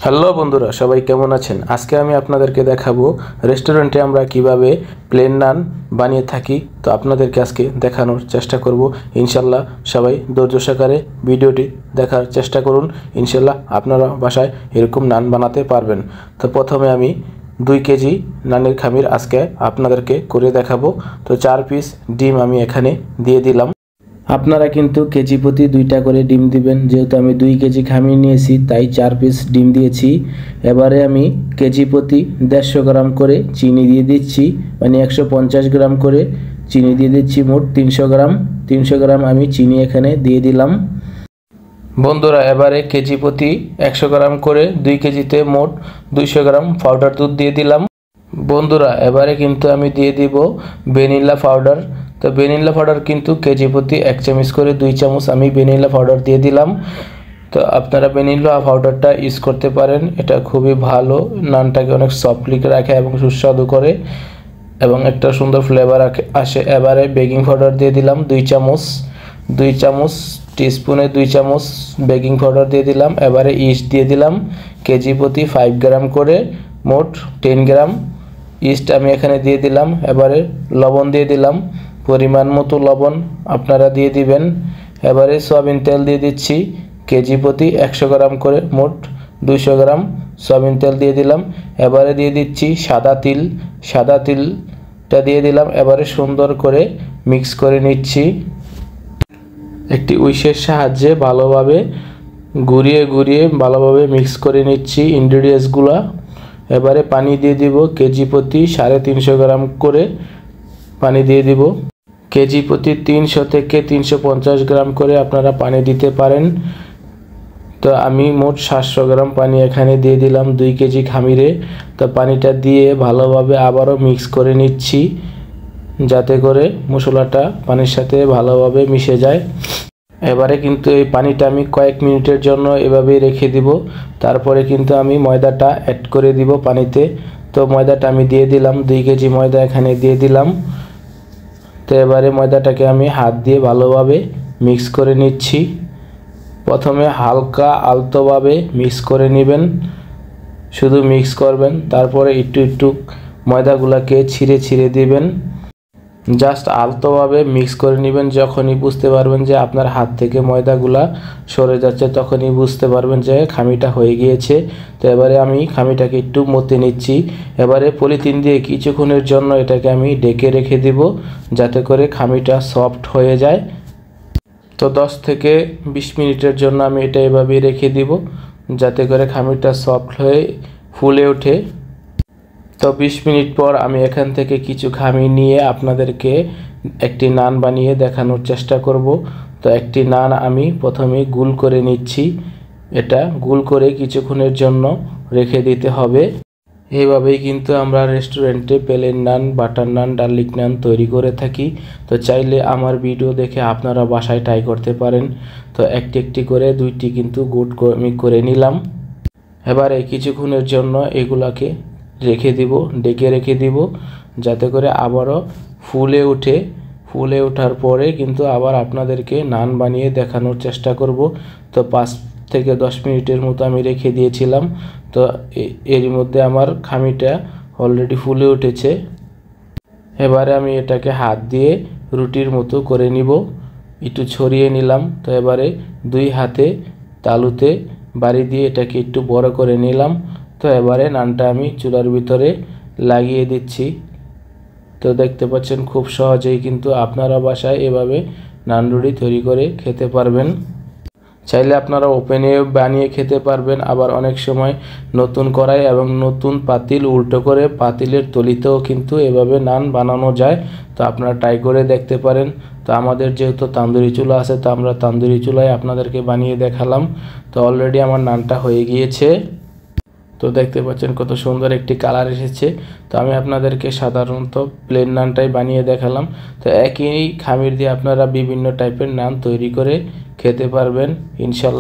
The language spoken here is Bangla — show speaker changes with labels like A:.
A: হ্যালো বন্ধুরা, সবাই কেমন আছেন? আজকে আমি আপনাদেরকে দেখাবো রেস্টুরেন্টে আমরা কিভাবে প্লেন নান বানিয়ে থাকি। তো আপনাদেরকে আজকে দেখানোর চেষ্টা করব। ইনশাল্লাহ সবাই ধৈর্য সহকারে ভিডিওটি দেখার চেষ্টা করুন। ইনশাল্লাহ আপনারা বাসায় এরকম নান বানাতে পারবেন। তো প্রথমে আমি 2 কেজি নানের খামির আজকে আপনাদেরকে করে দেখাবো। তো 4 পিস ডিম আমি এখানে দিয়ে দিলাম। আপনারা কিন্তু কেজি প্রতি 2টা করে ডিম দিবেন। যেহেতু আমি 2 কেজি খামির নিয়েছি তাই 4 পিস ডিম দিয়েছি। এবারে আমি কেজি প্রতি 150 গ্রাম করে চিনি দিয়ে দিচ্ছি, মানে 150 গ্রাম করে চিনি দিয়ে দিচ্ছি। মোট 300 গ্রাম আমি চিনি এখানে দিয়ে দিলাম। বন্ধুরা, এবারে কেজি প্রতি 100 গ্রাম করে 2 কেজিতে মোট 200 গ্রাম পাউডার দুধ দিয়ে দিলাম। বন্ধুরা, এবারে কিন্তু আমি দিয়ে দিব ভ্যানিলা পাউডার। তো ভ্যানিলা পাউডার কিন্তু কেজি প্রতি 1 চামচ করে 2 চামচ আমি ভ্যানিলা পাউডার দিয়ে দিলাম। তো আপনারা ভ্যানিলা পাউডারটা ইউজ করতে পারেন, এটা খুবই ভালো, নানটাকে অনেক সফটলি রাখে এবং সুস্বাদু করে এবং একটা সুন্দর ফ্লেভার আসে। এবারে বেকিং পাউডার দিয়ে দিলাম 2 চামচ টিস্পুনে 2 চামচ বেকিং পাউডার দিয়ে দিলাম। এবারে ইস্ট দিয়ে দিলাম কেজি প্রতি 5 গ্রাম করে, মোট 10 গ্রাম ইস্ট আমি এখানে দিয়ে দিলাম। এবারে লবণ দিয়ে দিলাম, পরিমাণ মতো লবণ আপনারা দিয়ে দিবেন। এবারে সয়াবিন তেল দিয়ে দিচ্ছি কেজি প্রতি 100 গ্রাম করে, মোট 200 গ্রাম সয়াবিন তেল দিয়ে দিলাম। এবারে দিয়ে দিচ্ছি সাদা তিলটা দিয়ে দিলাম। এবারে সুন্দর করে মিক্স করে নিচ্ছি। একটি উইশের সাহায্যে ভালোভাবে ঘুরিয়ে ভালোভাবে মিক্স করে নিচ্ছি ইনগ্রেডিয়েন্টসগুলো। এবারে পানি দিয়ে দিব কেজি প্রতি 350 গ্রাম করে পানি দিয়ে দিব। কেজি প্রতি 300 থেকে 350 গ্রাম করে আপনারা পানি দিতে পারেন। তো আমি মোট 700 গ্রাম পানি এখানে দিয়ে দিলাম 2 কেজি খামিরে। তো পানিটা দিয়ে ভালোভাবে আবারও মিক্স করে নিচ্ছি, যাতে করে মশলাটা পানির সাথে ভালোভাবে মিশে যায়। এবারে কিন্তু এই পানিটা আমি কয়েক মিনিটের জন্য এভাবেই রেখে দিব। তারপরে কিন্তু আমি ময়দাটা অ্যাড করে দিব পানিতে। তো ময়দাটা আমি দিয়ে দিলাম, 2 কেজি ময়দা এখানে দিয়ে দিলাম। তো এবারে ময়দাটাকে আমি হাত দিয়ে ভালোভাবে মিক্স করে নিচ্ছি। প্রথমে হালকা আলতোভাবে মিক্স করে নেবেন, শুধু মিক্স করবেন। তারপরে একটু ময়দাগুলোকে ছিঁড়ে দিবেন, জাস্ট আলতোভাবে মিক্স করে নেবেন। যখনই বুঝতে পারবেন যে আপনার হাত থেকে ময়দাগুলা সরে যাচ্ছে, তখনই বুঝতে পারবেন যে খামিটা হয়ে গিয়েছে। তো এবারে আমি খামিটাকে একটু মতে নিচ্ছি। এবারে পলিথিন দিয়ে কিছুক্ষণের জন্য এটাকে আমি ঢেকে রেখে দিব, যাতে করে খামিটা সফট হয়ে যায়। তো 10 থেকে 20 মিনিটের জন্য আমি এটা এভাবেই রেখে দিব, যাতে করে খামিটা সফট হয়ে ফুলে ওঠে। তো 20 মিনিট পর আমি এখান থেকে কিছু খামির নিয়ে আপনাদেরকে একটি নান বানিয়ে দেখানোর চেষ্টা করব। তো একটি নান আমি প্রথমে গুল করে নিচ্ছি। এটা গুল করে কিছুক্ষণের জন্য রেখে দিতে হবে। এইভাবেই কিন্তু আমরা রেস্টুরেন্টে প্লেন নান, বাটার নান, গার্লিক নান তৈরি করে থাকি। তো চাইলে আমার ভিডিও দেখে আপনারা বাসায় ট্রাই করতে পারেন। তো একটি করে 2টি কিন্তু গুড আমি করে নিলাম। এবারে কিছুক্ষণের জন্য এগুলাকে ঢেকে রেখে দিব, যাতে করে আবারও ফুলে ওঠার পরে কিন্তু আবার আপনাদেরকে নান বানিয়ে দেখানোর চেষ্টা করব। তো 5 থেকে 10 মিনিটের মতো আমি রেখে দিয়েছিলাম। তো এর মধ্যে আমার খামিটা অলরেডি ফুলে উঠেছে। এবারে আমি এটাকে হাত দিয়ে রুটির মতো করে নিব, একটু ছড়িয়ে নিলাম। তো এবারে 2 হাতে তালুতে বাড়ি দিয়ে এটাকে একটু বড় করে নিলাম। তো এবারে নানটা আমি চুলার ভিতরে লাগিয়ে দিচ্ছি। তো দেখতে পাচ্ছেন খুব সহজেই কিন্তু আপনারা বাসায় এভাবে নান রুটি তৈরি করে খেতে পারবেন। চাইলে আপনারা ওপেনে বানিয়ে খেতে পারবেন, আবার অনেক সময় নতুন কড়াই এবং নতুন পাতিল উল্টো করে পাতিলের তলিতেও কিন্তু এভাবে নান বানানো যায়। তো আপনারা ট্রাই করে দেখতে পারেন। তো আমাদের যেহেতু তান্দুরি চুলা আছে, তো আমরা তান্দুরি চুলায় আপনাদেরকে বানিয়ে দেখালাম। তো অলরেডি আমার নানটা হয়ে গিয়েছে। তো দেখতে পাচ্ছেন কত সুন্দর একটি কালার এসেছে। তো আমি আপনাদেরকে সাধারণত প্লেন নানটাই বানিয়ে দেখালাম। তো একই খামির দিয়ে আপনারা বিভিন্ন টাইপের নান তৈরি করে খেতে পারবেন ইনশাল্লাহ।